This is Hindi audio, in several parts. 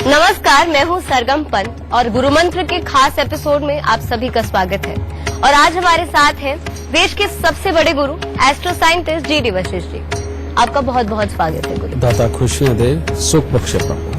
नमस्कार, मैं हूं सरगम पंत और गुरु मंत्र के खास एपिसोड में आप सभी का स्वागत है। और आज हमारे साथ हैं देश के सबसे बड़े गुरु astro scientist GD. Vashishtha ji. आपका बहुत बहुत स्वागत है गुरु। दाता खुशियां दे, सुख बख्शे प्रभु।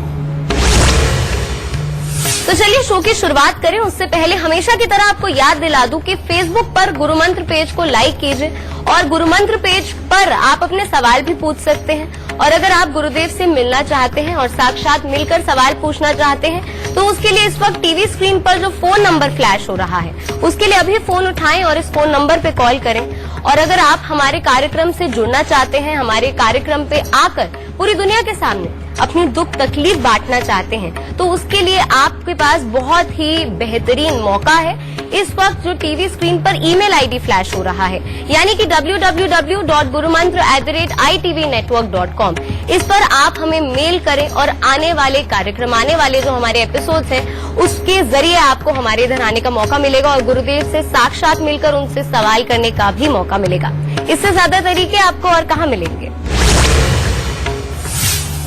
तो चलिए शो की शुरुआत करें। उससे पहले हमेशा की तरह आपको याद दिला दूं कि फेसबुक पर गुरु मंत्र पेज को लाइक कीजिए और गुरु मंत्र पेज पर आप अपने सवाल भी पूछ सकते हैं। और अगर आप गुरुदेव से मिलना चाहते हैं और साक्षात मिलकर सवाल पूछना चाहते हैं तो उसके लिए इस वक्त टीवी स्क्रीन पर जो फोन नंबर फ्लैश हो रहा है उसके लिए अभी फोन उठाएं और इस फोन नंबर पे कॉल करें। और अगर आप हमारे कार्यक्रम से जुड़ना चाहते हैं, हमारे कार्यक्रम पे आकर पूरी दुनिया के सामने अपनी दुख तकलीफ बांटना चाहते हैं तो उसके लिए आपके पास बहुत ही बेहतरीन मौका है। इस वक्त जो टीवी स्क्रीन पर ईमेल आईडी फ्लैश हो रहा है यानी कि www.gurumantra@itvnetwork.com, इस पर आप हमें मेल करें और आने वाले कार्यक्रम, आने वाले जो हमारे एपिसोड्स हैं उसके जरिए आपको हमारे इधर आने का मौका मिलेगा और गुरुदेव से साक्षात मिलकर उनसे सवाल करने का भी मौका मिलेगा। इससे ज्यादा तरीके आपको और कहाँ मिलेंगे।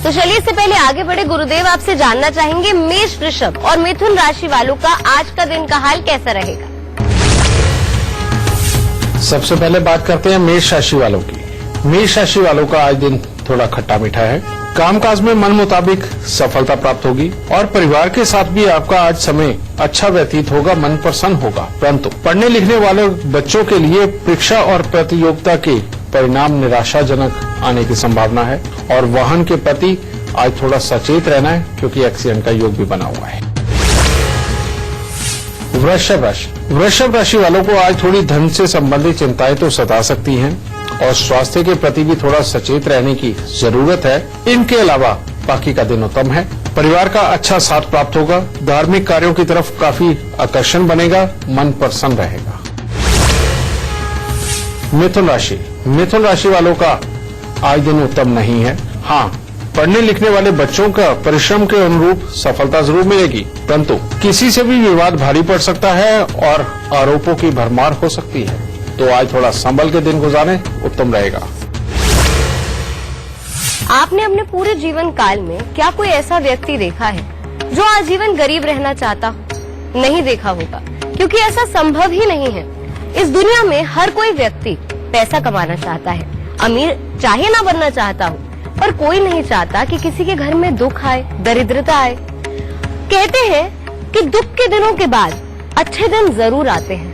तो चलिए इससे पहले आगे बढ़े, गुरुदेव आपसे जानना चाहेंगे मेष, वृषभ और मिथुन राशि वालों का आज का दिन का हाल कैसा रहेगा। सबसे पहले बात करते हैं मेष राशि वालों की। मेष राशि वालों का आज दिन थोड़ा खट्टा मीठा है। कामकाज में मन मुताबिक सफलता प्राप्त होगी और परिवार के साथ भी आपका आज समय अच्छा व्यतीत होगा, मन प्रसन्न होगा। परंतु पढ़ने लिखने वाले बच्चों के लिए परीक्षा और प्रतियोगिता के परिणाम निराशाजनक आने की संभावना है और वाहन के प्रति आज थोड़ा सचेत रहना है क्योंकि एक्सीडेंट का योग भी बना हुआ है। वृषभ राशि वालों को आज थोड़ी धन से संबंधित चिंताएं तो सता सकती हैं और स्वास्थ्य के प्रति भी थोड़ा सचेत रहने की जरूरत है। इनके अलावा बाकी का दिन उत्तम है। परिवार का अच्छा साथ प्राप्त होगा। धार्मिक कार्यों की तरफ काफी आकर्षण बनेगा, मन प्रसन्न रहेगा। मिथुन राशि वालों का आज दिन उत्तम नहीं है। हाँ, पढ़ने लिखने वाले बच्चों का परिश्रम के अनुरूप सफलता जरूर मिलेगी, परंतु किसी से भी विवाद भारी पड़ सकता है और आरोपों की भरमार हो सकती है। तो आज थोड़ा संभल के दिन गुजारें, उत्तम रहेगा। आपने अपने पूरे जीवन काल में क्या कोई ऐसा व्यक्ति देखा है जो आजीवन गरीब रहना चाहता हो? नहीं देखा होगा, क्योंकि ऐसा संभव ही नहीं है। इस दुनिया में हर कोई व्यक्ति पैसा कमाना चाहता है, अमीर चाहे ना बनना चाहता हो, पर कोई नहीं चाहता कि किसी के घर में दुख आए, दरिद्रता आए। कहते हैं कि दुख के दिनों के बाद अच्छे दिन जरूर आते हैं,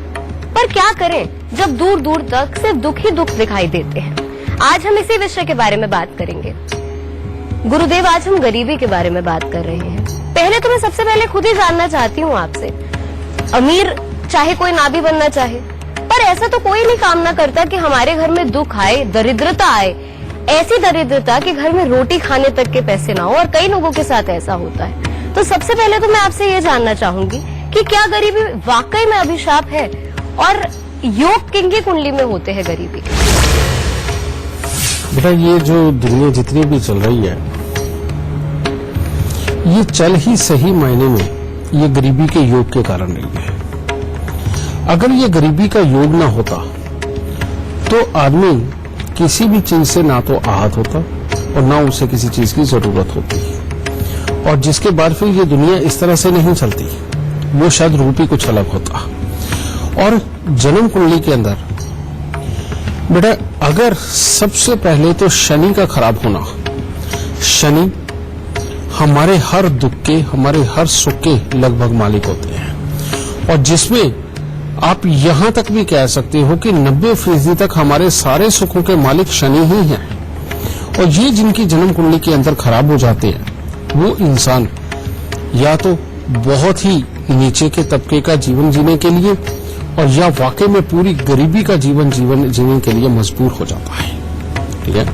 पर क्या करें जब दूर दूर तक सिर्फ दुख ही दुख दिखाई देते हैं। आज हम इसी विषय के बारे में बात करेंगे। गुरुदेव, आज हम गरीबी के बारे में बात कर रहे हैं। पहले तो मैं सबसे पहले खुद ही जानना चाहती हूँ आपसे, अमीर चाहे कोई ना भी बनना चाहे, पर ऐसा तो कोई नहीं कामना करता कि हमारे घर में दुख आए, दरिद्रता आए, ऐसी दरिद्रता कि घर में रोटी खाने तक के पैसे ना हो। और कई लोगों के साथ ऐसा होता है। तो सबसे पहले तो मैं आपसे ये जानना चाहूंगी कि क्या गरीबी वाकई में अभिशाप है और योग किनकी कुंडली में होते हैं गरीबी? बेटा, ये जो दुनिया जितनी भी चल रही है, ये चल ही सही मायने में ये गरीबी के योग के कारण रही है। अगर ये गरीबी का योग ना होता तो आदमी किसी भी चीज से ना तो आहत होता और ना उसे किसी चीज की जरूरत होती, और जिसके बाद फिर ये दुनिया इस तरह से नहीं चलती। वो शायद रूप ही कुछ अलग होता। और जन्म कुंडली के अंदर बेटा, अगर सबसे पहले तो शनि का खराब होना, शनि हमारे हर दुख के, हमारे हर सुख के लगभग मालिक होते हैं, और जिसमें आप यहां तक भी कह सकते हो कि 90% तक हमारे सारे सुखों के मालिक शनि ही हैं। और ये जिनकी जन्म कुंडली के अंदर खराब हो जाते हैं वो इंसान या तो बहुत ही नीचे के तबके का जीवन जीने के लिए और या वाकई में पूरी गरीबी का जीवन जीने के लिए मजबूर हो जाता है। ठीक है,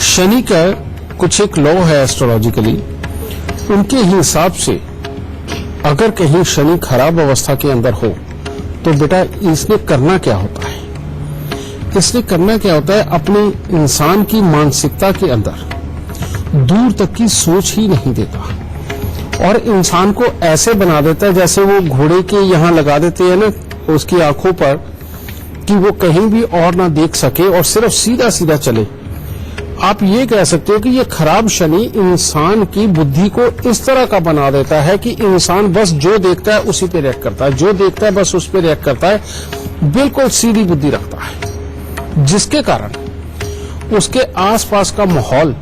शनि का कुछ एक लॉ है एस्ट्रोलॉजिकली, उनके हिसाब से अगर कहीं शनि खराब अवस्था के अंदर हो तो बेटा इसने करना क्या होता है? इसने करना क्या होता है, अपने इंसान की मानसिकता के अंदर दूर तक की सोच ही नहीं देता और इंसान को ऐसे बना देता है जैसे वो घोड़े के यहाँ लगा देते हैं ना उसकी आंखों पर, कि वो कहीं भी और ना देख सके और सिर्फ सीधा सीधा चले। आप ये कह सकते हो कि ये खराब शनि इंसान की बुद्धि को इस तरह का बना देता है कि इंसान बस जो देखता है उसी पे रिएक्ट करता है, जो देखता है बस उस पे रिएक्ट करता है, बिल्कुल सीधी बुद्धि रखता है, जिसके कारण उसके आसपास का माहौल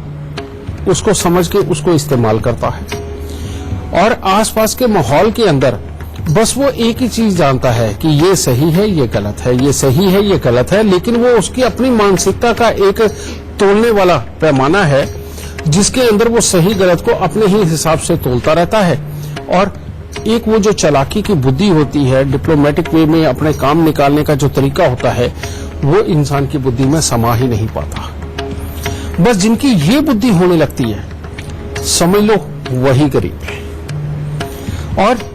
उसको समझ के उसको इस्तेमाल करता है और आसपास के माहौल के अंदर बस वो एक ही चीज जानता है कि ये सही है, ये गलत है, ये सही है, ये गलत है, लेकिन वो उसकी अपनी मानसिकता का एक तोलने वाला पैमाना है जिसके अंदर वो सही गलत को अपने ही हिसाब से तोलता रहता है। और एक वो जो चालाकी की बुद्धि होती है, डिप्लोमेटिक वे में अपने काम निकालने का जो तरीका होता है, वो इंसान की बुद्धि में समा ही नहीं पाता। बस जिनकी ये बुद्धि होने लगती है, समझ लो वही गरीब है। और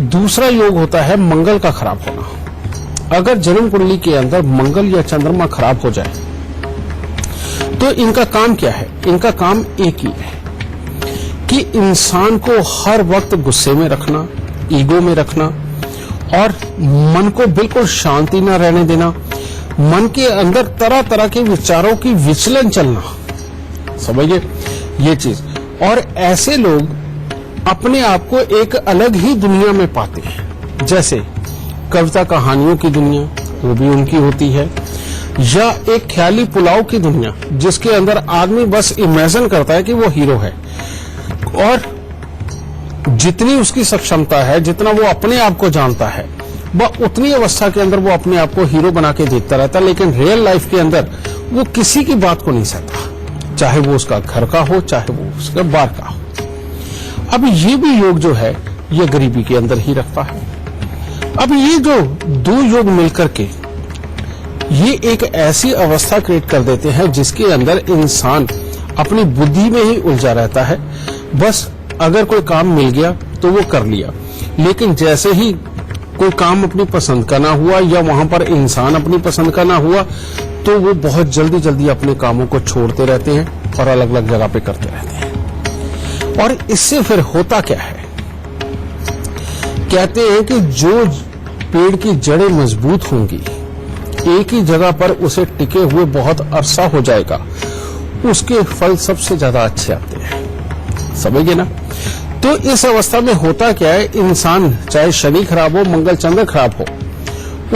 दूसरा योग होता है मंगल का खराब होना। अगर जन्म कुंडली के अंदर मंगल या चंद्रमा खराब हो जाए तो इनका काम क्या है? इनका काम एक ही है कि इंसान को हर वक्त गुस्से में रखना, ईगो में रखना और मन को बिल्कुल शांति न रहने देना, मन के अंदर तरह तरह के विचारों की विचलन चलना, समझिए ये चीज। और ऐसे लोग अपने आप को एक अलग ही दुनिया में पाते हैं, जैसे कविता कहानियों की दुनिया वो भी उनकी होती है, या एक ख्याली पुलाव की दुनिया जिसके अंदर आदमी बस इमेजिन करता है कि वो हीरो है और जितनी उसकी सक्षमता है, जितना वो अपने आप को जानता है, वह उतनी अवस्था के अंदर वो अपने आप को हीरो बना के देखता रहता है, लेकिन रियल लाइफ के अंदर वो किसी की बात को नहीं सहता, चाहे वो उसका घर का हो, चाहे वो उसका बाहर का हो। अब ये भी योग जो है ये गरीबी के अंदर ही रखता है। अब ये जो दो योग मिलकर के ये एक ऐसी अवस्था क्रिएट कर देते हैं जिसके अंदर इंसान अपनी बुद्धि में ही उलझा रहता है। बस अगर कोई काम मिल गया तो वो कर लिया, लेकिन जैसे ही कोई काम अपनी पसंद का ना हुआ या वहां पर इंसान अपनी पसंद का ना हुआ तो वो बहुत जल्दी जल्दी अपने कामों को छोड़ते रहते हैं और अलग अलग जगह पे करते रहते हैं। और इससे फिर होता क्या है? कहते हैं कि जो पेड़ की जड़ें मजबूत होंगी, एक ही जगह पर उसे टिके हुए बहुत अरसा हो जाएगा, उसके फल सबसे ज्यादा अच्छे आते हैं, समझिए ना। तो इस अवस्था में होता क्या है, इंसान चाहे शनि खराब हो, मंगल चंद्र खराब हो,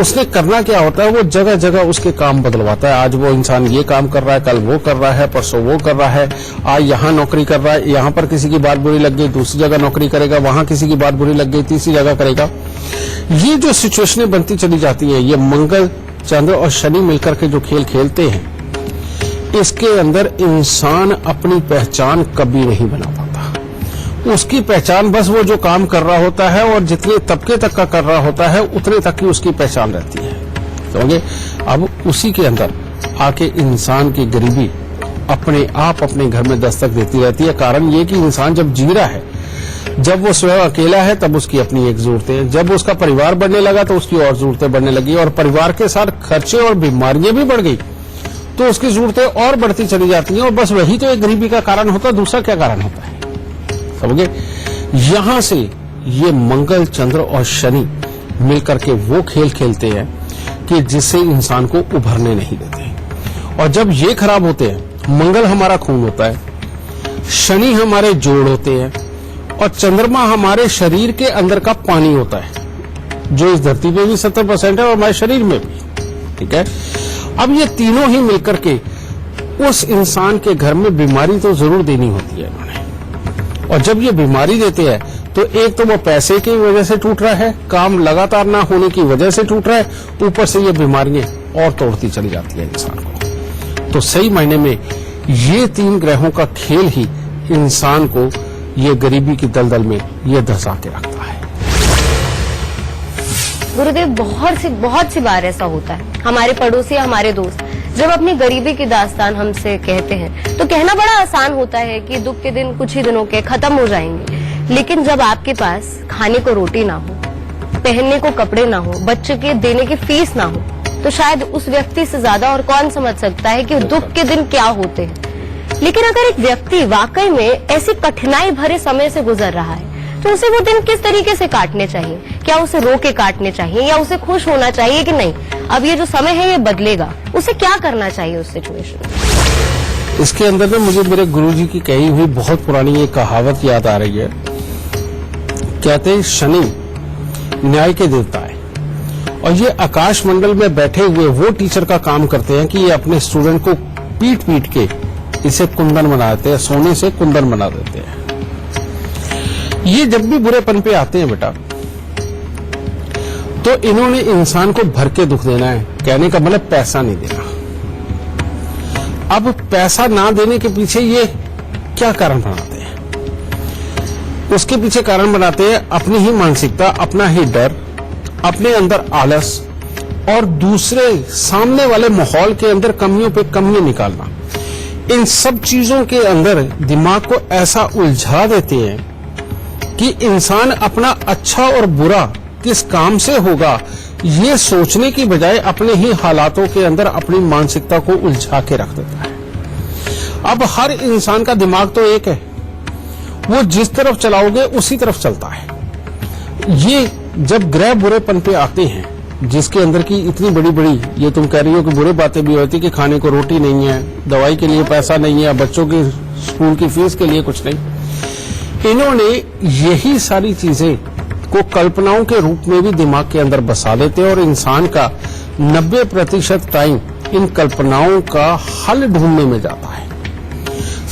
उसने करना क्या होता है, वो जगह जगह उसके काम बदलवाता है। आज वो इंसान ये काम कर रहा है, कल वो कर रहा है, परसों वो कर रहा है, आज यहाँ नौकरी कर रहा है, यहाँ पर किसी की बात बुरी लग गई, दूसरी जगह नौकरी करेगा, वहां किसी की बात बुरी लग गई, तीसरी जगह करेगा। ये जो सिचुएशनें बनती चली जाती है, ये मंगल चंद्र और शनि मिलकर के जो खेल खेलते हैं, इसके अंदर इंसान अपनी पहचान कभी नहीं बना पाता। उसकी पहचान बस वो जो काम कर रहा होता है और जितने तबके तक का कर रहा होता है उतने तक की उसकी पहचान रहती है, समझे। अब उसी के अंदर आके इंसान की गरीबी अपने आप अपने घर में दस्तक देती रहती है। कारण ये कि इंसान जब जी रहा है, जब वो स्वयं अकेला है, तब उसकी अपनी एक जरूरतें, जब उसका परिवार बढ़ने लगा तो उसकी और जरूरतें बढ़ने लगी, और परिवार के साथ खर्चे और बीमारियां भी बढ़ गई तो उसकी जरूरतें और बढ़ती चली जाती हैं। और बस वही तो एक गरीबी का कारण होता है, दूसरा क्या कारण होता है, समझे। यहां से ये मंगल चंद्र और शनि मिलकर के वो खेल खेलते हैं कि जिससे इंसान को उभरने नहीं देते। और जब ये खराब होते हैं, मंगल हमारा खून होता है, शनि हमारे जोड़ होते हैं और चंद्रमा हमारे शरीर के अंदर का पानी होता है, जो इस धरती पे भी 70% है और हमारे शरीर में भी, ठीक है। अब ये तीनों ही मिलकर के उस इंसान के घर में बीमारी तो जरूर देनी होती है इन्होंने। और जब ये बीमारी देते हैं तो एक तो वो पैसे की वजह से टूट रहा है, काम लगातार ना होने की वजह से टूट रहा है, ऊपर से ये बीमारियां और तोड़ती चली जाती है इंसान को। तो सही मायने में ये तीन ग्रहों का खेल ही इंसान को ये गरीबी की दलदल में ये धंसा के रखता है। गुरुदेव, बहुत सी बार ऐसा होता है, हमारे पड़ोसी, हमारे दोस्त जब अपनी गरीबी की दास्तान हमसे कहते हैं तो कहना बड़ा आसान होता है कि दुख के दिन कुछ ही दिनों के खत्म हो जाएंगे। लेकिन जब आपके पास खाने को रोटी ना हो, पहनने को कपड़े ना हो, बच्चे के देने की फीस ना हो, तो शायद उस व्यक्ति से ज्यादा और कौन समझ सकता है कि दुख के दिन क्या होते हैं। लेकिन अगर एक व्यक्ति वाकई में ऐसी कठिनाई भरे समय से गुजर रहा है तो उसे वो दिन किस तरीके से काटने चाहिए? क्या उसे रो के काटने चाहिए या उसे खुश होना चाहिए कि नहीं अब ये जो समय है ये बदलेगा? उसे क्या करना चाहिए उस सिचुएशन में? इसके अंदर ना मुझे मेरे गुरुजी की कही हुई बहुत पुरानी एक कहावत याद आ रही है। कहते हैं शनि न्याय के देवता है और ये आकाश मंडल में बैठे हुए वो टीचर का काम करते हैं कि ये अपने स्टूडेंट को पीट पीट के इसे कुंदन बना देते हैं, सोने से कुंदन बना देते हैं। ये जब भी बुरेपन पे आते हैं बेटा, तो इन्होंने इंसान को भर के दुख देना है। कहने का मतलब पैसा नहीं देना। अब पैसा ना देने के पीछे ये क्या कारण बनाते हैं? उसके पीछे कारण बनाते हैं अपनी ही मानसिकता, अपना ही डर, अपने अंदर आलस और दूसरे सामने वाले माहौल के अंदर कमियों पे कमियां निकालना। इन सब चीजों के अंदर दिमाग को ऐसा उलझा देते हैं कि इंसान अपना अच्छा और बुरा किस काम से होगा ये सोचने की बजाय अपने ही हालातों के अंदर अपनी मानसिकता को उलझा के रख देता है। अब हर इंसान का दिमाग तो एक है, वो जिस तरफ चलाओगे उसी तरफ चलता है। ये जब ग्रह बुरेपन पे आते हैं, जिसके अंदर की इतनी बड़ी बड़ी, ये तुम कह रही हो कि बुरे बातें भी होती कि खाने को रोटी नहीं है, दवाई के लिए पैसा नहीं है, बच्चों की स्कूल की फीस के लिए कुछ नहीं। इन्होंने यही सारी चीजें को कल्पनाओं के रूप में भी दिमाग के अंदर बसा देते हैं और इंसान का 90% टाइम इन कल्पनाओं का हल ढूंढने में जाता है।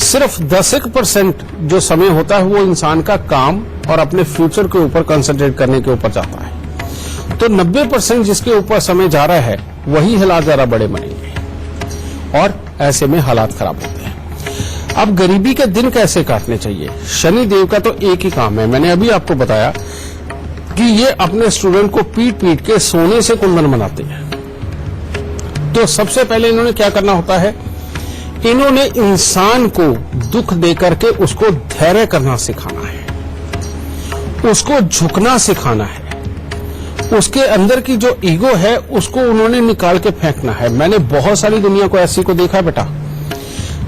सिर्फ 10% जो समय होता है वो इंसान का काम और अपने फ्यूचर के ऊपर कंसंट्रेट करने के ऊपर जाता है। तो 90% जिसके ऊपर समय जा रहा है वही हालात ज्यादा बड़े बनेंगे और ऐसे में हालात खराब होते हैं। अब गरीबी के दिन कैसे काटने चाहिए? शनि देव का तो एक ही काम है, मैंने अभी आपको बताया कि ये अपने स्टूडेंट को पीट पीट के सोने से कुंदन बनाते हैं। तो सबसे पहले इन्होंने क्या करना होता है, इन्होंने इंसान को दुख देकर के उसको धैर्य करना सिखाना है, उसको झुकना सिखाना है, उसके अंदर की जो ईगो है उसको उन्होंने निकाल के फेंकना है। मैंने बहुत सारी दुनिया को ऐसी को देखा बेटा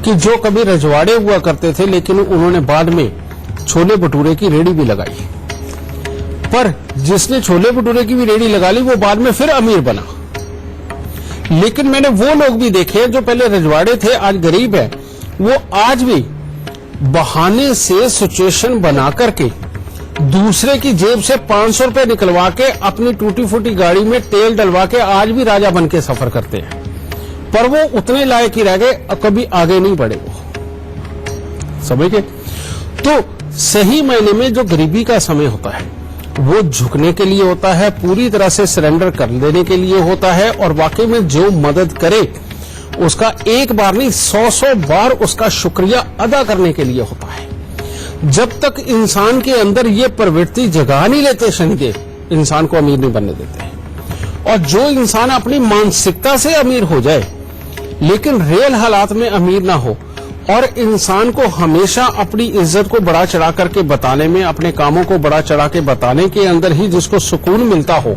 कि जो कभी रजवाड़े हुआ करते थे लेकिन उन्होंने बाद में छोले भटूरे की रेडी भी लगाई, पर जिसने छोले भटूरे की भी रेडी लगा ली वो बाद में फिर अमीर बना। लेकिन मैंने वो लोग भी देखे जो पहले रजवाड़े थे आज गरीब है, वो आज भी बहाने से सिचुएशन बना करके दूसरे की जेब से 500 रुपए निकलवा के अपनी टूटी फूटी गाड़ी में तेल डलवा के आज भी राजा बन के सफर करते हैं। पर वो उतने लायक ही रह गए, कभी आगे नहीं बढ़े वो। समझ गए? तो सही मायने में जो गरीबी का समय होता है वो झुकने के लिए होता है, पूरी तरह से सरेंडर कर देने के लिए होता है और वाकई में जो मदद करे उसका एक बार नहीं 100 बार उसका शुक्रिया अदा करने के लिए होता है। जब तक इंसान के अंदर ये प्रवृत्ति जगा नहीं लेते शनिदेव, इंसान को अमीर नहीं बनने देते। और जो इंसान अपनी मानसिकता से अमीर हो जाए लेकिन रियल हालात में अमीर ना हो और इंसान को हमेशा अपनी इज्जत को बढ़ा चढ़ा करके बताने में, अपने कामों को बढ़ा चढ़ा के बताने के अंदर ही जिसको सुकून मिलता हो,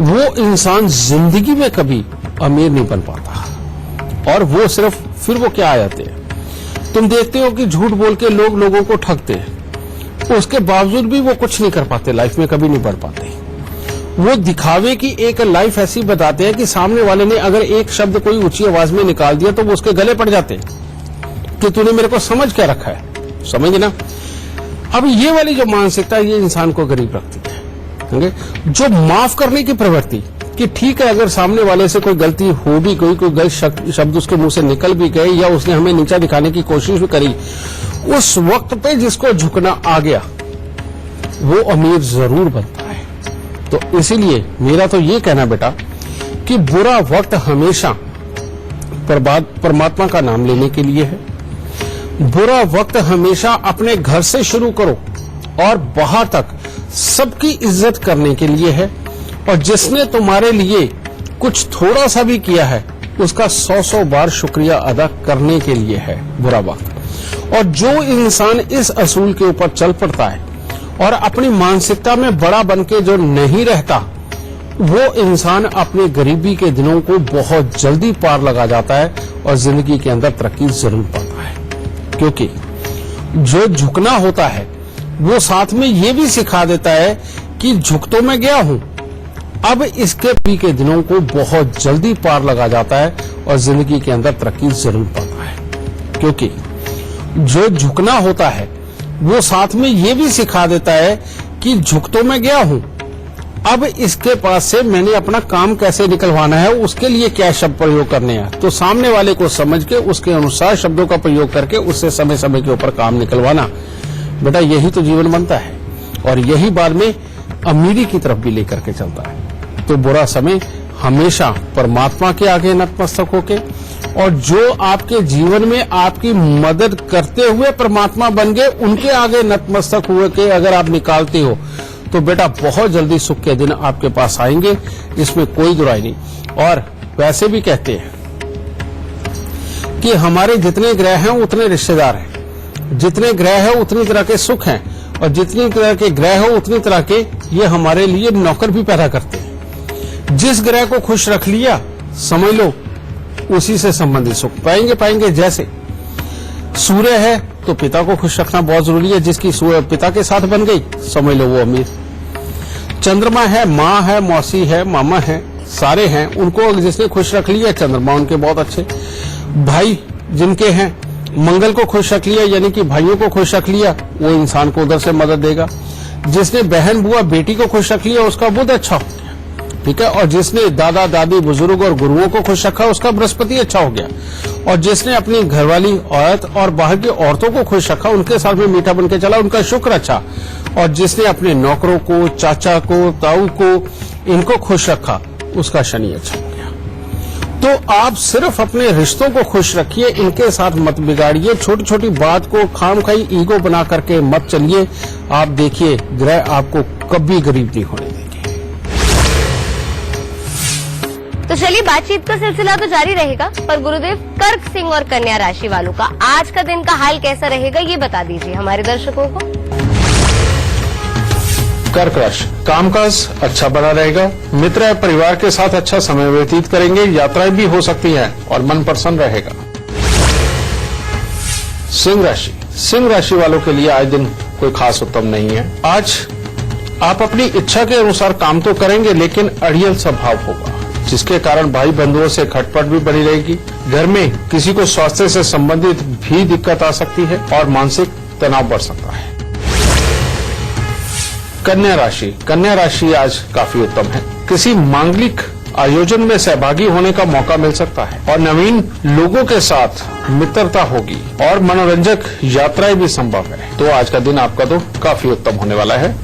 वो इंसान जिंदगी में कभी अमीर नहीं बन पाता। और वो सिर्फ फिर वो क्या आ जाते हैं, तुम देखते हो कि झूठ बोल के लोग लोगों को ठगते हैं, उसके बावजूद भी वो कुछ नहीं कर पाते, लाइफ में कभी नहीं बढ़ पाते। वो दिखावे की एक लाइफ ऐसी बताते हैं कि सामने वाले ने अगर एक शब्द कोई ऊंची आवाज में निकाल दिया तो वो उसके गले पड़ जाते हैं कि तूने मेरे को समझ क्या रखा है। समझ ना? अब ये वाली जो मानसिकता ये इंसान को गरीब रखती है। जो माफ करने की प्रवृत्ति कि ठीक है अगर सामने वाले से कोई गलती हो भी गई, कोई गलत शब्द उसके मुंह से निकल भी गए या उसने हमें नीचा दिखाने की कोशिश भी करी, उस वक्त पे जिसको झुकना आ गया वो अमीर जरूर बनता है। तो इसीलिए मेरा तो ये कहना बेटा कि बुरा वक्त हमेशा परमात्मा का नाम लेने के लिए है। बुरा वक्त हमेशा अपने घर से शुरू करो और बाहर तक सबकी इज्जत करने के लिए है। और जिसने तुम्हारे लिए कुछ थोड़ा सा भी किया है उसका 100 बार शुक्रिया अदा करने के लिए है बुरा वक्त। और जो इंसान इस असूल के ऊपर चल पड़ता है और अपनी मानसिकता में बड़ा बन के जो नहीं रहता, वो इंसान अपने गरीबी के दिनों को बहुत जल्दी पार लगा जाता है और जिंदगी के अंदर तरक्की जरूर पाता है। क्योंकि जो झुकना होता है वो साथ में ये भी सिखा देता है कि झुक तो मैं गया हूं, अब इसके भी के दिनों को बहुत जल्दी पार लगा जाता है और जिंदगी के अंदर तरक्की जरूर पाता है। क्योंकि जो झुकना होता है वो साथ में ये भी सिखा देता है कि झुक तो मैं गया हूं, अब इसके पास से मैंने अपना काम कैसे निकलवाना है, उसके लिए क्या शब्द प्रयोग करने हैं, तो सामने वाले को समझ के उसके अनुसार शब्दों का प्रयोग करके उससे समय समय के ऊपर काम निकलवाना। बेटा यही तो जीवन बनता है और यही बाद में अमीरी की तरफ भी लेकर के चलता है। तो बुरा समय हमेशा परमात्मा के आगे नतमस्तक होके, और जो आपके जीवन में आपकी मदद करते हुए परमात्मा बन गए उनके आगे नतमस्तक हुए के अगर आप निकालते हो तो बेटा बहुत जल्दी सुख के दिन आपके पास आएंगे, इसमें कोई दुराई नहीं। और वैसे भी कहते हैं कि हमारे जितने ग्रह हैं उतने रिश्तेदार हैं, जितने ग्रह हैं उतनी तरह के सुख हैं, और जितनी तरह के ग्रह हो उतनी तरह के ये हमारे लिए नौकर भी पैदा करते हैं। जिस ग्रह को खुश रख लिया समझ लो उसी से संबंधित सुख पाएंगे। जैसे सूर्य है तो पिता को खुश रखना बहुत जरूरी है, जिसकी सूर्य पिता के साथ बन गई समझ लो वो अमीर। चंद्रमा है, माँ है, मौसी है, मामा है, सारे हैं, उनको जिसने खुश रख लिया चंद्रमा उनके बहुत अच्छे। भाई जिनके हैं मंगल को खुश रख लिया यानी कि भाइयों को खुश रख लिया वो इंसान को उधर से मदद देगा। जिसने बहन बुआ बेटी को खुश रख लिया उसका बुध अच्छा हो गया, ठीक है। और जिसने दादा दादी बुजुर्ग और गुरुओं को खुश रखा उसका बृहस्पति अच्छा हो गया। और जिसने अपनी घरवाली औरत और बाहर की औरतों को खुश रखा उनके साथ में मीठा बन के चला उनका शुक्र अच्छा। और जिसने अपने नौकरों को, चाचा को, ताऊ को, इनको खुश रखा उसका शनि अच्छा हो गया। तो आप सिर्फ अपने रिश्तों को खुश रखिए, इनके साथ मत बिगाड़िए, छोटी छोटी बात को खामखाई ईगो बना करके मत चलिए। आप देखिए ग्रह आपको कभी गरीब नहीं होने देंगे। तो चलिए बातचीत का सिलसिला तो जारी रहेगा, पर गुरुदेव कर्क सिंह और कन्या राशि वालों का आज का दिन का हाल कैसा रहेगा ये बता दीजिए हमारे दर्शकों को। कर्क राशि, कामकाज अच्छा बना रहेगा, मित्र या परिवार के साथ अच्छा समय व्यतीत करेंगे, यात्राएं भी हो सकती हैं और मन प्रसन्न रहेगा। सिंह राशि, सिंह राशि वालों के लिए आज दिन कोई खास उत्तम नहीं है। आज आप अपनी इच्छा के अनुसार काम तो करेंगे लेकिन अड़ियल स्वभाव होगा, जिसके कारण भाई बंधुओं से खटपट भी बनी रहेगी। घर में किसी को स्वास्थ्य से संबंधित भी दिक्कत आ सकती है और मानसिक तनाव बढ़ सकता है। कन्या राशि, कन्या राशि आज काफी उत्तम है, किसी मांगलिक आयोजन में सहभागी होने का मौका मिल सकता है और नवीन लोगों के साथ मित्रता होगी और मनोरंजक यात्राएं भी संभव है। तो आज का दिन आपका तो काफी उत्तम होने वाला है।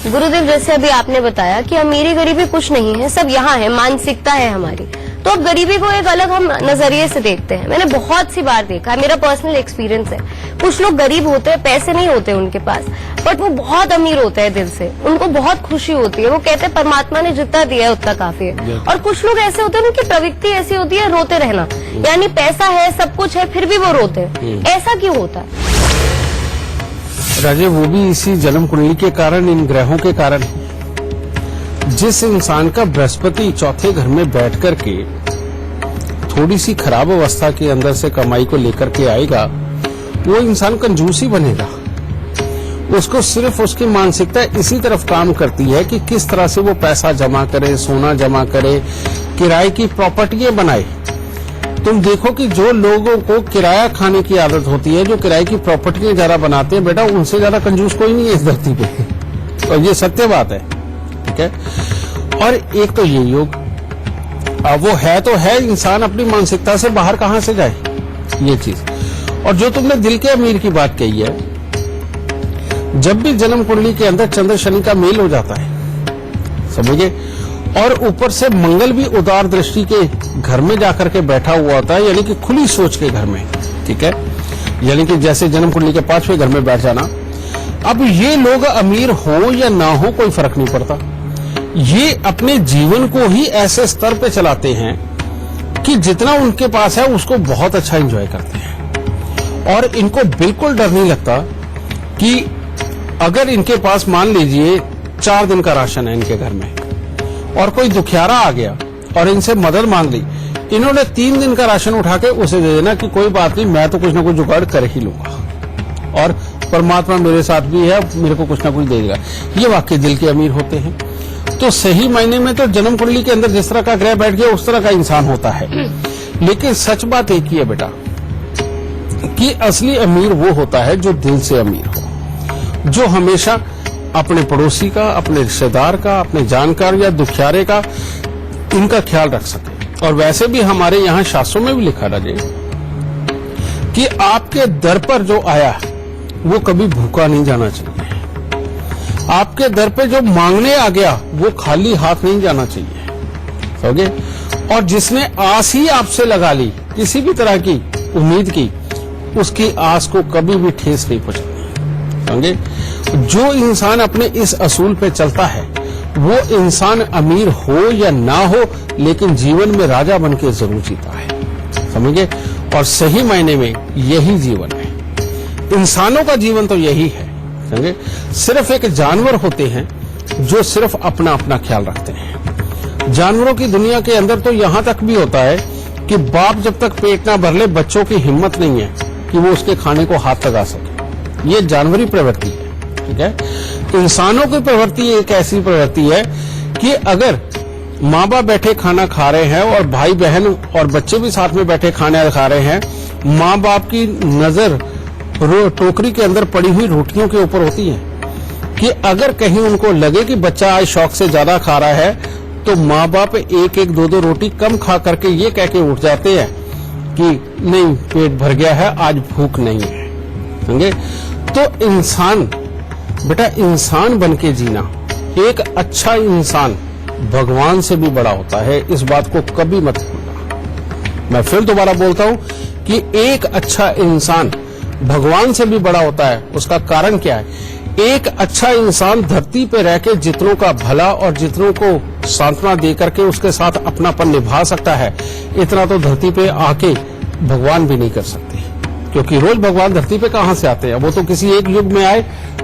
गुरुदेव जैसे अभी आपने बताया कि अमीरी गरीबी कुछ नहीं है, सब यहाँ है, मानसिकता है हमारी। तो अब गरीबी को एक अलग हम नजरिए से देखते हैं। मैंने बहुत सी बार देखा है, मेरा पर्सनल एक्सपीरियंस है। कुछ लोग गरीब होते हैं, पैसे नहीं होते उनके पास, बट वो बहुत अमीर होते हैं दिल से, उनको बहुत खुशी होती है, वो कहते हैं परमात्मा ने जितना दिया है उतना काफी है। और कुछ लोग ऐसे होते हैं उनकी प्रवृत्ति ऐसी होती है रोते रहना, यानी पैसा है सब कुछ है फिर भी वो रोते हैं। ऐसा क्यों होता है राजे? वो भी इसी जन्म कुंडली के कारण, इन ग्रहों के कारण। जिस इंसान का बृहस्पति चौथे घर में बैठ करके थोड़ी सी खराब अवस्था के अंदर से कमाई को लेकर के आएगा, वो इंसान कंजूस ही बनेगा। उसको सिर्फ उसकी मानसिकता इसी तरफ काम करती है कि किस तरह से वो पैसा जमा करे, सोना जमा करे, किराए की प्रॉपर्टियां बनाए। तुम देखो कि जो लोगों को किराया खाने की आदत होती है, जो किराए की प्रॉपर्टियां ज्यादा बनाते हैं, बेटा उनसे ज्यादा कंजूस कोई नहीं है इस धरती पे। और ये सत्य बात है, ठीक है। और एक तो ये योग, अब वो है तो है, इंसान अपनी मानसिकता से बाहर कहां से जाए ये चीज। और जो तुमने दिल के अमीर की बात कही है, जब भी जन्म कुंडली के अंदर चंद्र शनि का मेल हो जाता है, समझिए, और ऊपर से मंगल भी उदार दृष्टि के घर में जाकर के बैठा हुआ होता है, यानी कि खुली सोच के घर में, ठीक है, यानी कि जैसे जन्म कुंडली के 5वें घर में बैठ जाना। अब ये लोग अमीर हो या ना हो कोई फर्क नहीं पड़ता, ये अपने जीवन को ही ऐसे स्तर पे चलाते हैं कि जितना उनके पास है उसको बहुत अच्छा एंजॉय करते हैं। और इनको बिल्कुल डर नहीं लगता कि अगर इनके पास मान लीजिए 4 दिन का राशन है इनके घर में और कोई दुखियारा आ गया और इनसे मदद मांग ली, इन्होंने 3 दिन का राशन उठा के उसे दे देना कि कोई बात नहीं, मैं तो कुछ ना कुछ जुगाड़ कर ही लूंगा और परमात्मा मेरे साथ भी है, मेरे को कुछ ना कुछ दे देगा। ये वाकई दिल के अमीर होते हैं। तो सही मायने में तो जन्म कुंडली के अंदर जिस तरह का ग्रह बैठ गया उस तरह का इंसान होता है। लेकिन सच बात एक ही है बेटा कि असली अमीर वो होता है जो दिल से अमीर हो, जो हमेशा अपने पड़ोसी का, अपने रिश्तेदार का, अपने जानकार या दुखियारे का इनका ख्याल रख सके। और वैसे भी हमारे यहाँ शास्त्रों में भी लिखा लगे कि आपके दर पर जो आया वो कभी भूखा नहीं जाना चाहिए। आपके दर पे जो मांगने आ गया वो खाली हाथ नहीं जाना चाहिए, समझे? और जिसने आस ही आपसे लगा ली, किसी भी तरह की उम्मीद की, उसकी आस को कभी भी ठेस नहीं पहुंचानी, समझे? जो इंसान अपने इस असूल पे चलता है वो इंसान अमीर हो या ना हो, लेकिन जीवन में राजा बन के जरूर जीता है, समझे? और सही मायने में यही जीवन है। इंसानों का जीवन तो यही है, समझे? सिर्फ एक जानवर होते हैं जो सिर्फ अपना अपना ख्याल रखते हैं। जानवरों की दुनिया के अंदर तो यहां तक भी होता है कि बाप जब तक पेट ना भर ले, बच्चों की हिम्मत नहीं है कि वो उसके खाने को हाथ लगा सके। ये जानवरी प्रवृत्ति है, ठीक है? इंसानों की प्रवृत्ति एक ऐसी प्रवृत्ति है कि अगर माँ बाप बैठे खाना खा रहे हैं और भाई बहन और बच्चे भी साथ में बैठे खाना खा रहे हैं, माँ बाप की नजर टोकरी के अंदर पड़ी हुई रोटियों के ऊपर होती है कि अगर कहीं उनको लगे कि बच्चा आज शौक से ज्यादा खा रहा है तो माँ बाप एक एक दो दो रोटी कम खा करके ये कह के उठ जाते हैं कि नहीं, पेट भर गया है, आज भूख नहीं है, समझे? तो इंसान बेटा, इंसान बन के जीना, एक अच्छा इंसान भगवान से भी बड़ा होता है, इस बात को कभी मत भूलना। मैं फिर दोबारा बोलता हूं कि एक अच्छा इंसान भगवान से भी बड़ा होता है। उसका कारण क्या है? एक अच्छा इंसान धरती पे रह के जितनों का भला और जितनों को सांत्वना दे करके उसके साथ अपनापन निभा सकता है, इतना तो धरती पे आके भगवान भी नहीं कर सकते, क्योंकि रोज भगवान धरती पे कहां से आते हैं? वो तो किसी एक युग में आए,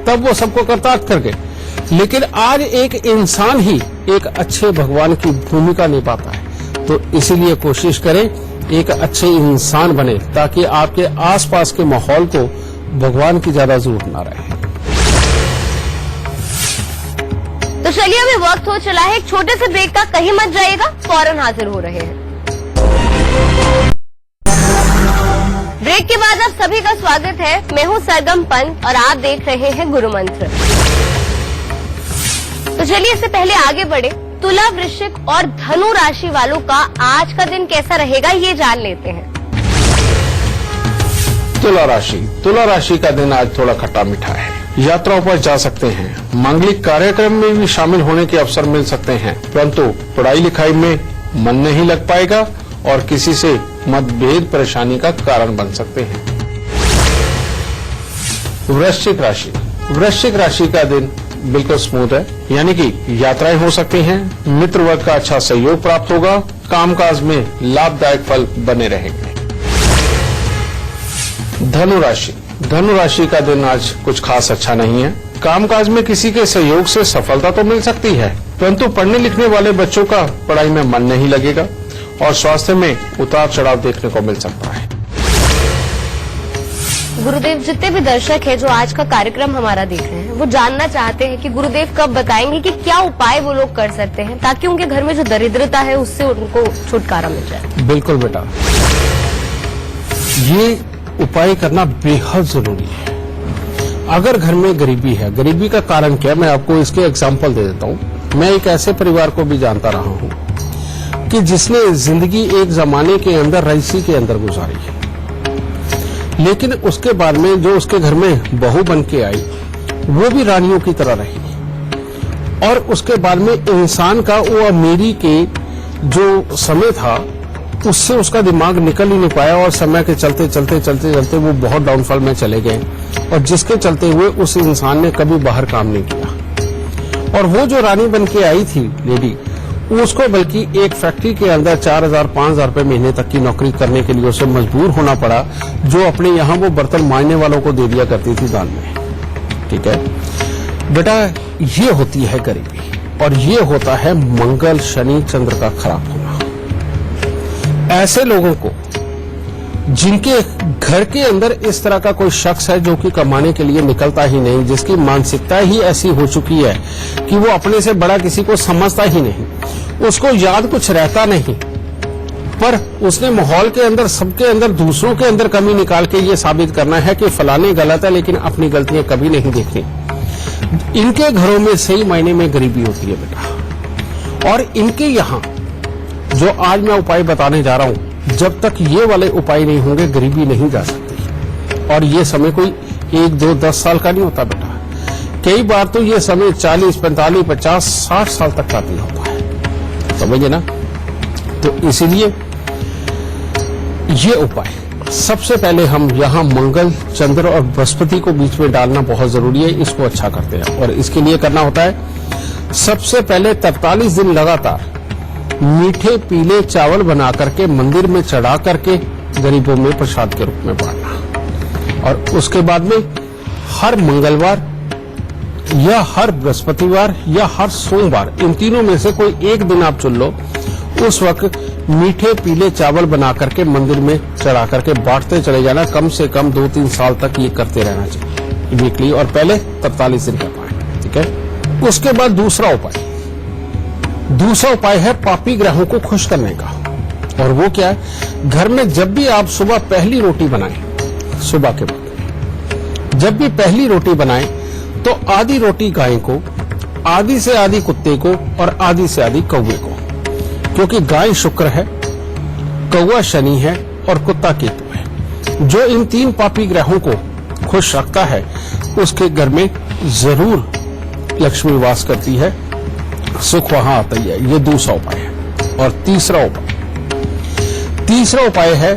तब वो सबको कृतार्थ कर गए। लेकिन आज एक इंसान ही एक अच्छे भगवान की भूमिका निभाता है। तो इसीलिए कोशिश करें एक अच्छे इंसान बने, ताकि आपके आसपास के माहौल को भगवान की ज्यादा जरूरत ना रहे। तो चलिए, अभी वक्त हो चला है एक छोटे से ब्रेक का, कहीं मत जाइएगा, फौरन हाजिर हो रहे हैं। ब्रेक के बाद आप सभी का स्वागत है। मैं हूं सरगम पंत और आप देख रहे हैं गुरु मंत्र। तो चलिए, इससे पहले आगे बढ़े, तुला, वृश्चिक और धनु राशि वालों का आज का दिन कैसा रहेगा ये जान लेते हैं। तुला राशि का दिन आज थोड़ा खट्टा मीठा है। यात्राओं पर जा सकते हैं, मांगलिक कार्यक्रम में भी शामिल होने के अवसर मिल सकते हैं, परंतु पढ़ाई लिखाई में मन नहीं लग पाएगा और किसी से मतभेद परेशानी का कारण बन सकते हैं। वृश्चिक राशि का दिन बिल्कुल स्मूथ है, यानी कि यात्राएं हो सकती हैं, मित्र वर्ग का अच्छा सहयोग प्राप्त होगा, कामकाज में लाभदायक फल बने रहेंगे। धनु राशि का दिन आज कुछ खास अच्छा नहीं है। कामकाज में किसी के सहयोग से सफलता तो मिल सकती है, परंतु पढ़ने लिखने वाले बच्चों का पढ़ाई में मन नहीं लगेगा और स्वास्थ्य में उतार चढ़ाव देखने को मिल सकता है। गुरुदेव, जितने भी दर्शक हैं जो आज का कार्यक्रम हमारा देख रहे हैं, वो जानना चाहते हैं कि गुरुदेव कब बताएंगे कि क्या उपाय वो लोग कर सकते हैं ताकि उनके घर में जो दरिद्रता है उससे उनको छुटकारा मिल जाए। बिल्कुल बेटा, ये उपाय करना बेहद जरूरी है। अगर घर में गरीबी है, गरीबी का कारण क्या, मैं आपको इसके एग्जाम्पल दे देता हूँ। मैं एक ऐसे परिवार को भी जानता रहा हूँ कि जिसने जिंदगी एक जमाने के अंदर रईसी के अंदर गुजारी है, लेकिन उसके बाद में जो उसके घर में बहू बन के आई वो भी रानियों की तरह रही, और उसके बाद में इंसान का वो अमीरी के जो समय था उससे उसका दिमाग निकल ही नहीं पाया और समय के चलते चलते वो बहुत डाउनफॉल में चले गए, और जिसके चलते हुए उस इंसान ने कभी बाहर काम नहीं किया। और वो जो रानी बन के आई थी लेडी, उसको बल्कि एक फैक्ट्री के अंदर 4,000-5,000 रुपए महीने तक की नौकरी करने के लिए उसे मजबूर होना पड़ा, जो अपने यहाँ वो बर्तन मांजने वालों को दे दिया करती थी दान में। ठीक है बेटा, ये होती है गरीबी और ये होता है मंगल शनि चंद्र का खराब होना। ऐसे लोगों को जिनके घर के अंदर इस तरह का कोई शख्स है जो कि कमाने के लिए निकलता ही नहीं, जिसकी मानसिकता ही ऐसी हो चुकी है कि वो अपने से बड़ा किसी को समझता ही नहीं, उसको याद कुछ रहता नहीं, पर उसने माहौल के अंदर, सबके अंदर, दूसरों के अंदर कमी निकाल के ये साबित करना है कि फलाने गलत है, लेकिन अपनी गलतियां कभी नहीं देखनी। इनके घरों में सही मायने में गरीबी होती है बेटा। और इनके यहाँ जो आज मैं उपाय बताने जा रहा हूं, जब तक ये वाले उपाय नहीं होंगे गरीबी नहीं जा सकती। और ये समय कोई 1, 2, 10 साल का नहीं होता बेटा। कई बार तो ये समय 40, 45, 50, 60 साल तक का भी होता है, समझे ना। तो इसीलिए ये उपाय सबसे पहले हम यहाँ मंगल, चंद्र और बृहस्पति को बीच में डालना बहुत जरूरी है। इसको अच्छा करते हैं और इसके लिए करना होता है, सबसे पहले 43 दिन लगातार मीठे पीले चावल बना करके मंदिर में चढ़ा करके गरीबों में प्रसाद के रूप में बांटना। और उसके बाद में हर मंगलवार या हर बृहस्पतिवार या हर सोमवार, इन तीनों में से कोई एक दिन आप चुन लो, उस वक्त मीठे पीले चावल बना करके मंदिर में चढ़ा करके बांटते चले जाना। कम से कम 2-3 साल तक ये करते रहना चाहिए वीकली, और पहले 43 दिन कर पाए, ठीक है। उसके बाद दूसरा उपाय है पापी ग्रहों को खुश करने का। और वो क्या है, घर में जब भी आप सुबह पहली रोटी बनाएं, सुबह के वक्त जब भी पहली रोटी बनाएं, तो आधी रोटी गाय को, आधी से आधी कुत्ते को और आधी से आधी कौवे को। क्योंकि गाय शुक्र है, कौवा शनि है और कुत्ता केतु है। जो इन 3 पापी ग्रहों को खुश रखता है उसके घर में जरूर लक्ष्मी वास करती है, सुख वहां आता ही है। ये दूसरा उपाय है। और तीसरा उपाय है,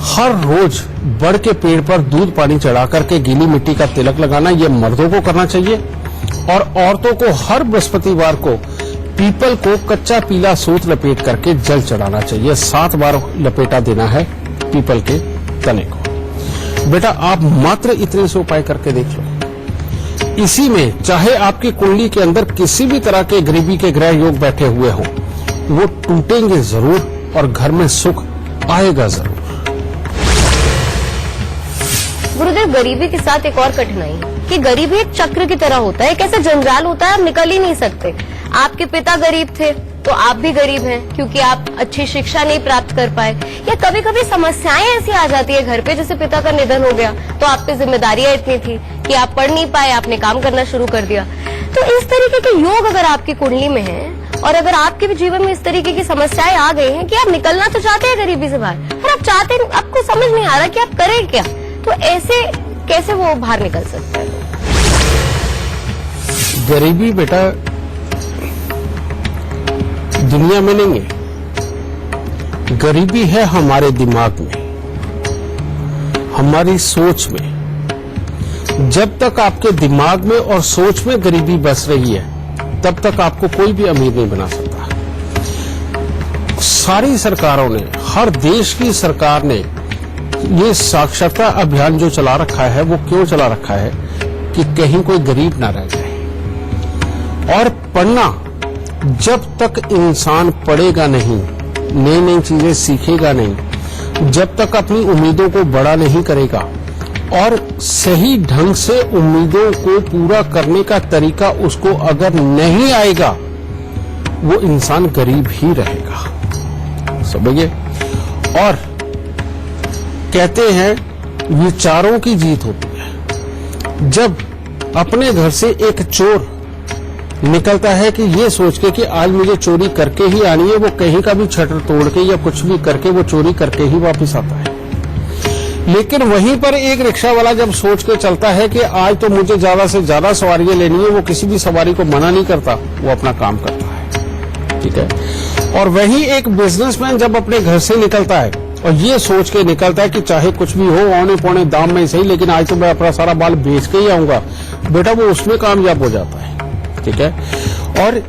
हर रोज बड़ के पेड़ पर दूध पानी चढ़ा करके गीली मिट्टी का तिलक लगाना। ये मर्दों को करना चाहिए। और औरतों को हर बृहस्पतिवार को पीपल को कच्चा पीला सूत लपेट करके जल चढ़ाना चाहिए। 7 बार लपेटा देना है पीपल के तने को। बेटा आप मात्र इतने से उपाय करके देख लो। इसी में चाहे आपकी कुंडली के अंदर किसी भी तरह के गरीबी के ग्रह योग बैठे हुए हों, वो टूटेंगे जरूर और घर में सुख आएगा जरूर। गुरुदेव, गरीबी के साथ एक और कठिनाई है कि गरीबी एक चक्र की तरह होता है, कैसे जंजाल होता है, आप निकल ही नहीं सकते। आपके पिता गरीब थे तो आप भी गरीब हैं क्योंकि आप अच्छी शिक्षा नहीं प्राप्त कर पाए, या कभी कभी समस्याएं ऐसी आ जाती है घर पे, जैसे पिता का निधन हो गया तो आप पे जिम्मेदारियां इतनी थी कि आप पढ़ नहीं पाए, आपने काम करना शुरू कर दिया। तो इस तरीके के योग अगर आपकी कुंडली में है और अगर आपके भी जीवन में इस तरीके की समस्याएं आ गई हैं कि आप निकलना तो चाहते हैं गरीबी से बाहर, पर आप चाहते हैं, आपको समझ नहीं आ रहा कि आप करें क्या, तो ऐसे कैसे वो बाहर निकल सकता है? गरीबी बेटा दुनिया में नहीं है, गरीबी है हमारे दिमाग में, हमारी सोच में। जब तक आपके दिमाग में और सोच में गरीबी बस रही है तब तक आपको कोई भी अमीर नहीं बना सकता। सारी सरकारों ने, हर देश की सरकार ने ये साक्षरता अभियान जो चला रखा है, वो क्यों चला रखा है कि कहीं कोई गरीब ना रह जाए। और पढ़ना, जब तक इंसान पढ़ेगा नहीं, नई नई चीजें सीखेगा नहीं, जब तक अपनी उम्मीदों को बड़ा नहीं करेगा और सही ढंग से उम्मीदों को पूरा करने का तरीका उसको अगर नहीं आएगा, वो इंसान गरीब ही रहेगा। समझिए। और कहते हैं विचारों की जीत होती है। जब अपने घर से एक चोर निकलता है कि ये सोच के कि आज मुझे चोरी करके ही आनी है, वो कहीं का भी शटर तोड़ के या कुछ भी करके वो चोरी करके ही वापस आता है। लेकिन वहीं पर एक रिक्शा वाला जब सोच के चलता है कि आज तो मुझे ज्यादा से ज्यादा सवारियां लेनी है, वो किसी भी सवारी को मना नहीं करता, वो अपना काम करता है। ठीक है। और वहीं एक बिजनेसमैन जब अपने घर से निकलता है और ये सोच के निकलता है कि चाहे कुछ भी हो, औने पौने दाम में सही, लेकिन आज तो मैं अपना सारा माल बेच के ही आऊंगा, बेटा वो उसमें कामयाब हो जाता है। ठीक है। और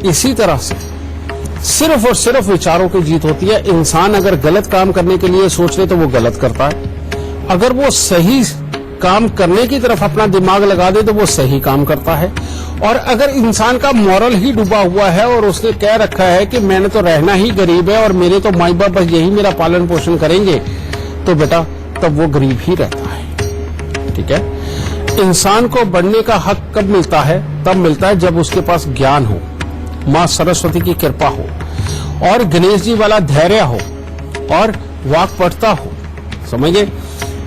इसी तरह से सिर्फ और सिर्फ विचारों की जीत होती है। इंसान अगर गलत काम करने के लिए सोच ले तो वो गलत करता है, अगर वो सही काम करने की तरफ अपना दिमाग लगा दे तो वो सही काम करता है। और अगर इंसान का मॉरल ही डूबा हुआ है और उसने कह रखा है कि मैंने तो रहना ही गरीब है और मेरे तो माई बाप बस यही मेरा पालन पोषण करेंगे, तो बेटा तब वो गरीब ही रहता है। ठीक है। इंसान को बढ़ने का हक कब मिलता है? तब मिलता है जब उसके पास ज्ञान हो, मां सरस्वती की कृपा हो और गणेश जी वाला धैर्य हो और वाक्पटुता हो। समझे?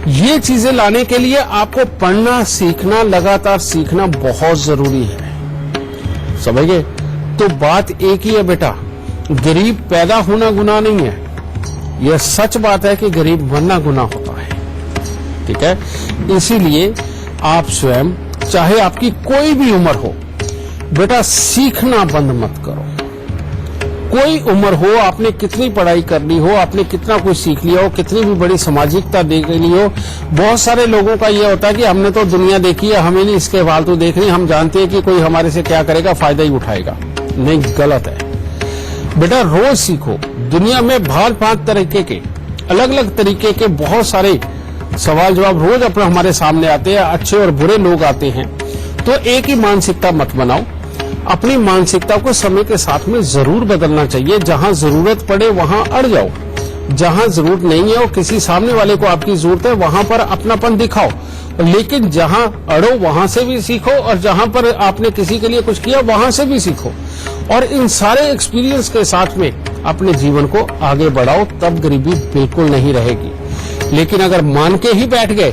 ये चीजें लाने के लिए आपको पढ़ना, सीखना, लगातार सीखना बहुत जरूरी है। समझ गए? तो बात एक ही है बेटा, गरीब पैदा होना गुनाह नहीं है। यह सच बात है कि गरीब बनना गुनाह होता है। ठीक है? इसीलिए आप स्वयं, चाहे आपकी कोई भी उम्र हो, बेटा सीखना बंद मत करो। कोई उम्र हो, आपने कितनी पढ़ाई कर ली हो, आपने कितना कुछ सीख लिया हो, कितनी भी बड़ी सामाजिकता देख ली हो, बहुत सारे लोगों का यह होता है कि हमने तो दुनिया देखी है, हमें नहीं इसके फालतू देखनी, हम जानते हैं कि कोई हमारे से क्या करेगा, फायदा ही उठाएगा। नहीं, गलत है बेटा। रोज सीखो। दुनिया में भांत भांत तरीके के, अलग अलग तरीके के बहुत सारे सवाल जवाब रोज अपने हमारे सामने आते हैं, अच्छे और बुरे लोग आते हैं। तो एक ही मानसिकता मत बनाओ। अपनी मानसिकता को समय के साथ में जरूर बदलना चाहिए। जहां जरूरत पड़े वहां अड़ जाओ, जहां जरूरत नहीं है और किसी सामने वाले को आपकी जरूरत है वहां पर अपनापन दिखाओ, लेकिन जहां अड़ो वहां से भी सीखो, और जहां पर आपने किसी के लिए कुछ किया वहां से भी सीखो, और इन सारे एक्सपीरियंस के साथ में अपने जीवन को आगे बढ़ाओ। तब गरीबी बिल्कुल नहीं रहेगी। लेकिन अगर मान के ही बैठ गए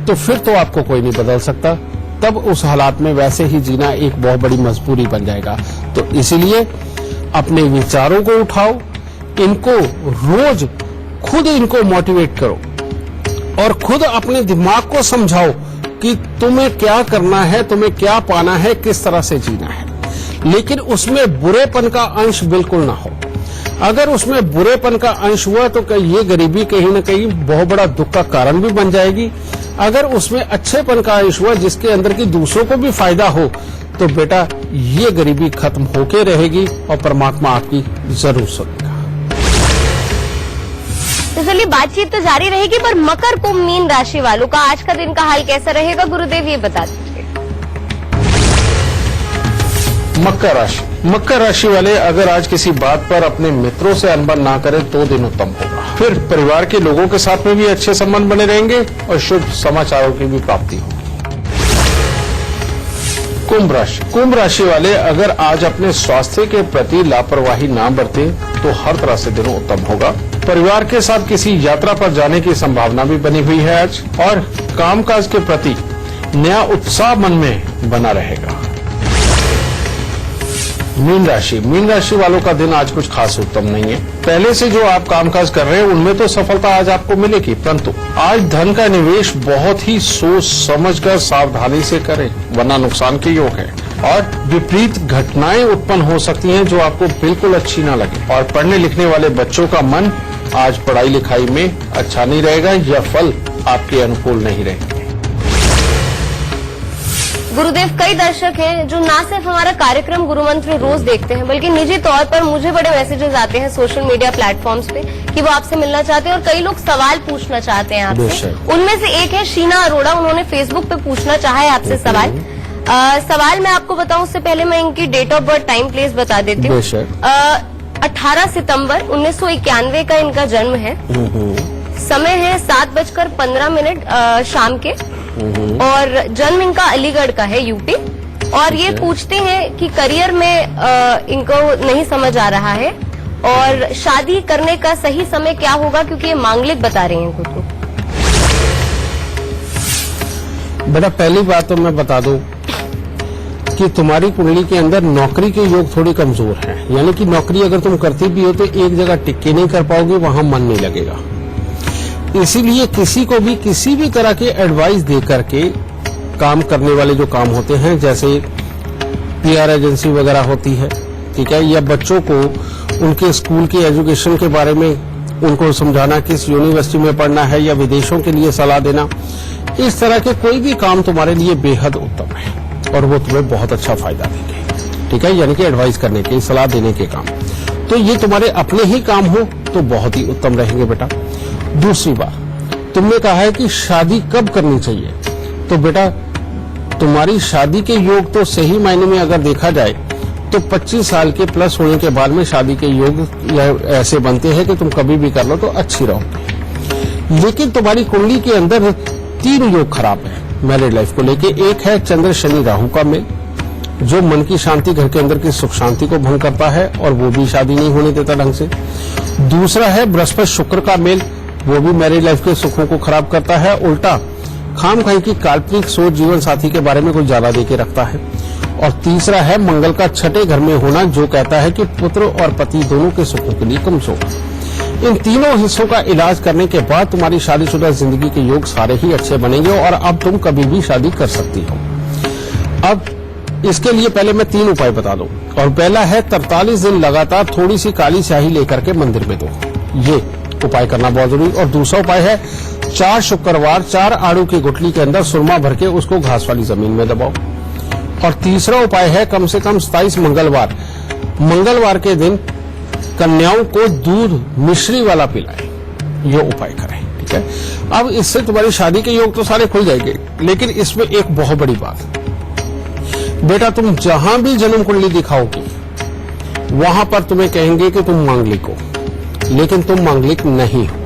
तो फिर तो आपको कोई नहीं बदल सकता। तब उस हालात में वैसे ही जीना एक बहुत बड़ी मजबूरी बन जाएगा। तो इसलिए अपने विचारों को उठाओ, इनको रोज खुद इनको मोटिवेट करो, और खुद अपने दिमाग को समझाओ कि तुम्हें क्या करना है, तुम्हें क्या पाना है, किस तरह से जीना है। लेकिन उसमें बुरेपन का अंश बिल्कुल ना हो। अगर उसमें बुरेपन का अंश हुआ तो ये गरीबी कहीं न कहीं बहुत बड़ा दुख का कारण भी बन जाएगी। अगर उसमें अच्छेपन का अंश हुआ जिसके अंदर की दूसरों को भी फायदा हो, तो बेटा ये गरीबी खत्म होके रहेगी और परमात्मा आपकी जरूर सुनेगा। तो चलिए, बातचीत तो जारी रहेगी, पर मकर कुंभ मीन राशि वालों का आज का दिन का हाल कैसा रहेगा गुरुदेव, ये बता दीजिए। मकर राशि वाले अगर आज किसी बात पर अपने मित्रों से अनबन ना करें तो दिन उत्तम होगा। फिर परिवार के लोगों के साथ में भी अच्छे संबंध बने रहेंगे और शुभ समाचारों की भी प्राप्ति होगी। कुंभ राशि वाले अगर आज अपने स्वास्थ्य के प्रति लापरवाही ना बरते तो हर तरह से दिन उत्तम होगा। परिवार के साथ किसी यात्रा पर जाने की संभावना भी बनी हुई है आज, और कामकाज के प्रति नया उत्साह मन में बना रहेगा। मीन राशि वालों का दिन आज कुछ खास उत्तम नहीं है। पहले से जो आप कामकाज कर रहे हैं उनमें तो सफलता आज आपको मिलेगी, परंतु आज धन का निवेश बहुत ही सोच समझकर सावधानी से करें, वरना नुकसान के योग है। और विपरीत घटनाएं उत्पन्न हो सकती हैं जो आपको बिल्कुल अच्छी ना लगे। और पढ़ने लिखने वाले बच्चों का मन आज पढ़ाई लिखाई में अच्छा नहीं रहेगा, यह फल आपके अनुकूल नहीं रहेंगे। गुरुदेव, कई दर्शक हैं जो ना सिर्फ हमारा कार्यक्रम गुरु मंत्र रोज देखते हैं, बल्कि निजी तौर पर मुझे बड़े मैसेजेस आते हैं सोशल मीडिया प्लेटफॉर्म्स पे कि वो आपसे मिलना चाहते हैं, और कई लोग सवाल पूछना चाहते हैं आपसे। उनमें से एक है शीना अरोड़ा, उन्होंने फेसबुक पे पूछना चाहा है आपसे सवाल। सवाल मैं आपको बताऊं उससे पहले मैं इनकी date of birth, time, place बता देती हूँ। 18 सितंबर 1991 का इनका जन्म है। समय है 7:15 शाम के, और जन्म इनका अलीगढ़ का है, यूपी। और ये पूछते हैं कि करियर में इनको नहीं समझ आ रहा है, और शादी करने का सही समय क्या होगा, क्योंकि ये मांगलिक बता रहे हैं खुद को। बेटा पहली बात तो मैं बता दूं कि तुम्हारी कुंडली के अंदर नौकरी के योग थोड़ी कमजोर हैं, यानी कि नौकरी अगर तुम करती भी हो तो एक जगह टिके नहीं कर पाओगे, वहां मन नहीं लगेगा। इसीलिए किसी को भी किसी भी तरह के एडवाइस दे करके काम करने वाले जो काम होते हैं, जैसे पीआर एजेंसी वगैरह होती है, ठीक है, या बच्चों को उनके स्कूल के एजुकेशन के बारे में उनको समझाना, किस यूनिवर्सिटी में पढ़ना है या विदेशों के लिए सलाह देना, इस तरह के कोई भी काम तुम्हारे लिए बेहद उत्तम है और वो तुम्हें बहुत अच्छा फायदा देंगे। ठीक है, यानी कि एडवाइस करने के, सलाह देने के काम, तो ये तुम्हारे अपने ही काम हो तो बहुत ही उत्तम रहेंगे बेटा। दूसरी बात, तुमने कहा है कि शादी कब करनी चाहिए, तो बेटा तुम्हारी शादी के योग तो सही मायने में अगर देखा जाए तो 25 साल के प्लस होने के बाद में शादी के योग ऐसे बनते हैं कि तुम कभी भी कर लो तो अच्छी रहोगे। लेकिन तुम्हारी कुंडली के अंदर 3 योग खराब है मैरिड लाइफ को लेके। एक है चंद्र शनि राहु का मेल, जो मन की शांति, घर के अंदर की सुख शांति को भंग करता है और वो भी शादी नहीं होने देता ढंग से। दूसरा है बृहस्पति शुक्र का मेल, वो भी मैरिज लाइफ के सुखों को खराब करता है। उल्टा खामखाई की काल्पनिक सोच जीवन साथी के बारे में कुछ ज्यादा देके रखता है। और तीसरा है मंगल का छठे घर में होना, जो कहता है कि पुत्र और पति दोनों के सुखों के लिए कमजोर। इन तीनों हिस्सों का इलाज करने के बाद तुम्हारी शादीशुदा जिंदगी के योग सारे ही अच्छे बनेंगे और अब तुम कभी भी शादी कर सकती हो। अब इसके लिए पहले मैं 3 उपाय बता दूं। और पहला है 43 दिन लगातार थोड़ी सी काली स्याही लेकर के मंदिर में दो, ये उपाय करना बहुत जरूरी। और दूसरा उपाय है 4 शुक्रवार 4 आड़ू की गुठली के अंदर सुरमा भर के उसको घास वाली जमीन में दबाओ। और तीसरा उपाय है कम से कम 27 मंगलवार के दिन कन्याओं को दूध मिश्री वाला पिलाएं, ये उपाय करें। ठीक है, अब इससे तुम्हारी शादी के योग तो सारे खुल जाएंगे, लेकिन इसमें एक बहुत बड़ी बात, बेटा तुम जहां भी जन्म कुंडली दिखाओगी वहां पर तुम्हें कहेंगे कि तुम मांगलिक हो, लेकिन तुम मांगलिक नहीं हो।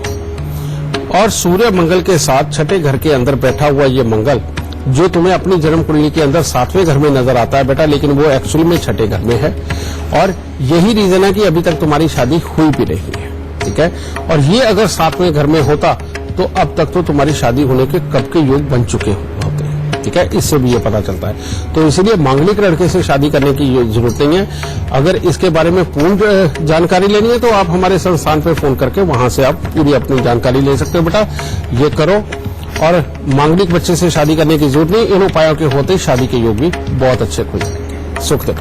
और सूर्य मंगल के साथ छठे घर के अंदर बैठा हुआ ये मंगल, जो तुम्हें अपनी जन्म कुंडली के अंदर 7वें घर में नजर आता है बेटा, लेकिन वो एक्चुअली में छठे घर में है। और यही रीजन है कि अभी तक तुम्हारी शादी हुई भी नहीं है। ठीक है, और ये अगर 7वें घर में होता तो अब तक तो तुम्हारी शादी होने के कब के योग बन चुके होते हैं। ठीक है, इससे भी ये पता चलता है। तो इसलिए मांगलिक लड़के से शादी करने की जरूरत नहीं है। अगर इसके बारे में पूर्ण जानकारी लेनी है तो आप हमारे संस्थान पे फोन करके वहां से आप पूरी अपनी जानकारी ले सकते हो। बेटा ये करो, और मांगलिक बच्चे से शादी करने की जरूरत नहीं। इन उपायों के होते शादी के योग भी बहुत अच्छे खुल जाएंगे। सुख दे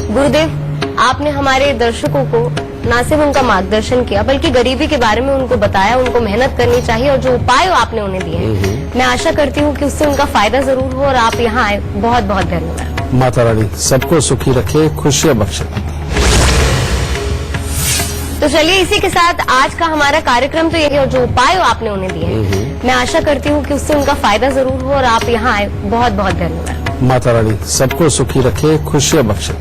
गुरुदेव, आपने हमारे दर्शकों को न सिर्फ उनका मार्गदर्शन किया बल्कि गरीबी के बारे में उनको बताया, उनको मेहनत करनी चाहिए और जो उपाय आपने उन्हें दिए हैं, मैं आशा करती हूँ कि उससे उनका फायदा जरूर हो और आप यहाँ आए। बहुत बहुत धन्यवाद। माता रानी सबको सुखी रखे, खुशियां बख्शे। तो चलिए इसी के साथ आज का हमारा कार्यक्रम तो यही, और जो उपाय आपने उन्हें दिए हैं, मैं आशा करती हूँ कि उससे उनका फायदा जरूर हो और आप यहाँ आए। बहुत बहुत धन्यवाद। माता रानी सबको सुखी रखे, खुशियां बख्शे।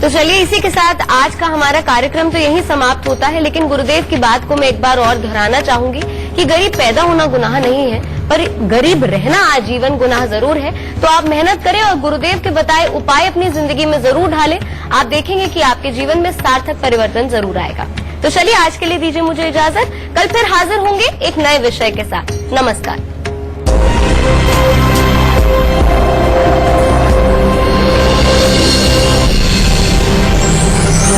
तो चलिए इसी के साथ आज का हमारा कार्यक्रम तो यही समाप्त होता है, लेकिन गुरुदेव की बात को मैं एक बार और दोहराना चाहूंगी कि गरीब पैदा होना गुनाह नहीं है, पर गरीब रहना आजीवन गुनाह जरूर है। तो आप मेहनत करें और गुरुदेव के बताए उपाय अपनी जिंदगी में जरूर ढालें। आप देखेंगे कि आपके जीवन में सार्थक परिवर्तन जरूर आएगा। तो चलिए आज के लिए दीजिए मुझे इजाजत। कल फिर हाजिर होंगे एक नए विषय के साथ। नमस्कार।